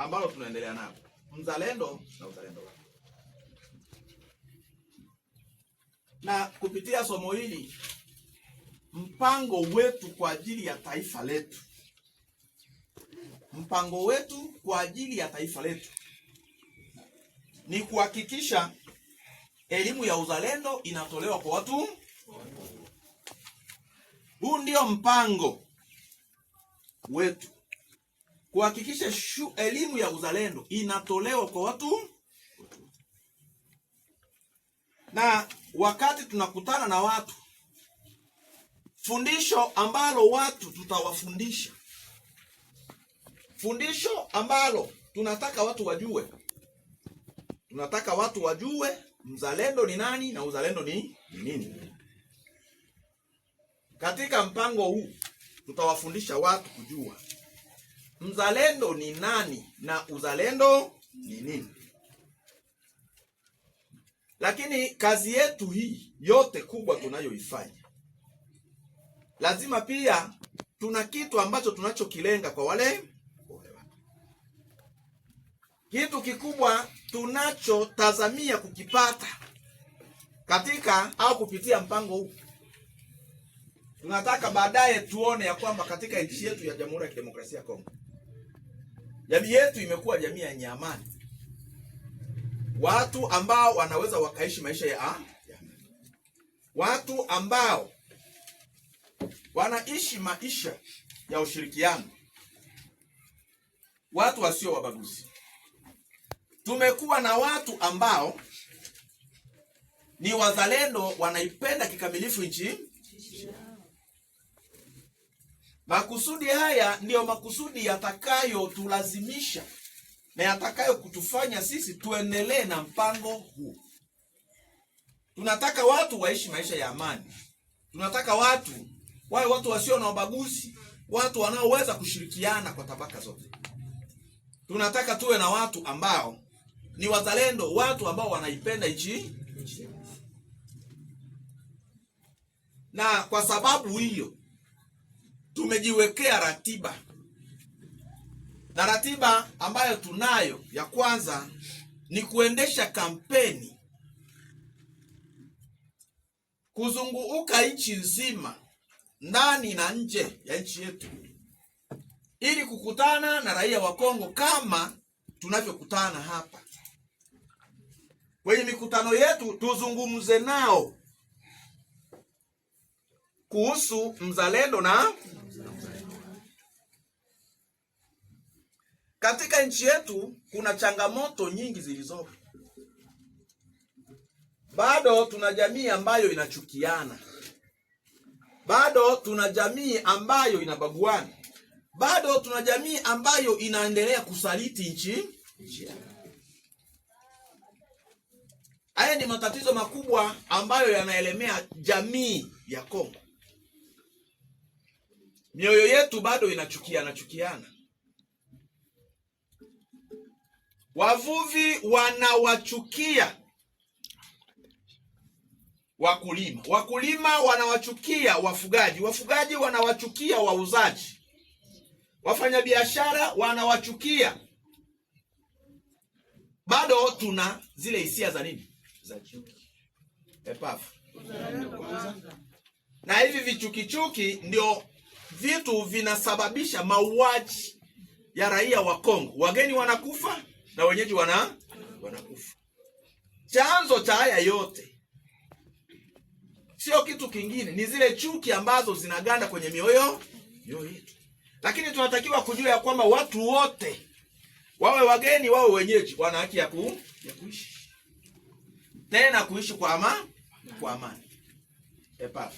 ambalo tunaendelea nalo, mzalendo na uzalendo wake. Na kupitia somo hili, mpango wetu kwa ajili ya taifa letu, mpango wetu kwa ajili ya taifa letu ni kuhakikisha elimu ya uzalendo inatolewa kwa watu. Huu ndio mpango wetu, kuhakikisha elimu ya uzalendo inatolewa kwa watu. Na wakati tunakutana na watu, fundisho ambalo watu tutawafundisha, fundisho ambalo tunataka watu wajue, tunataka watu wajue mzalendo ni nani na uzalendo ni nini. Katika mpango huu tutawafundisha watu kujua mzalendo ni nani na uzalendo ni nini. Lakini kazi yetu hii yote kubwa tunayoifanya, lazima pia tuna kitu ambacho tunachokilenga kwa wale watu. Kitu kikubwa tunachotazamia kukipata katika au kupitia mpango huu, tunataka baadaye tuone ya kwamba katika nchi yetu ya Jamhuri ya Kidemokrasia ya Kongo, jamii yetu imekuwa jamii yenye amani, watu ambao wanaweza wakaishi maisha ya amani, watu ambao wanaishi maisha ya ushirikiano, watu wasio wabaguzi. Tumekuwa na watu ambao ni wazalendo, wanaipenda kikamilifu nchi. Makusudi haya ndiyo makusudi yatakayotulazimisha na yatakayo kutufanya sisi tuendelee na mpango huu. Tunataka watu waishi maisha ya amani. Tunataka watu wawe watu wasio na ubaguzi, watu wanaoweza kushirikiana kwa tabaka zote. Tunataka tuwe na watu ambao ni wazalendo, watu ambao wanaipenda nchi. Na kwa sababu hiyo tumejiwekea ratiba. Na ratiba ambayo tunayo, ya kwanza ni kuendesha kampeni kuzunguka nchi nzima, ndani na nje ya nchi yetu, ili kukutana na raia wa Kongo kama tunavyokutana hapa. Kwenye mikutano yetu tuzungumze nao kuhusu mzalendo na katika nchi yetu kuna changamoto nyingi zilizopo. Bado tuna jamii ambayo inachukiana. Bado tuna jamii ambayo inabaguana. Bado tuna jamii ambayo inaendelea kusaliti nchi. Haya ni matatizo makubwa ambayo yanaelemea jamii ya Kongo. Mioyo yetu bado inachukiana. Wavuvi wanawachukia wakulima. Wakulima wanawachukia wafugaji. Wafugaji wanawachukia wauzaji. Wafanyabiashara wanawachukia. Bado tuna zile hisia za nini? Za chuki. Epafu. Na hivi vichukichuki ndio vitu vinasababisha mauaji ya raia wa Kongo. Wageni wanakufa na wenyeji wanakufa. Chanzo cha haya yote sio kitu kingine, ni zile chuki ambazo zinaganda kwenye mioyo yetu. Lakini tunatakiwa kujua ya kwamba watu wote, wawe wageni wawe wenyeji, wana haki ya kuishi, tena kuishi kwa amani. Epa.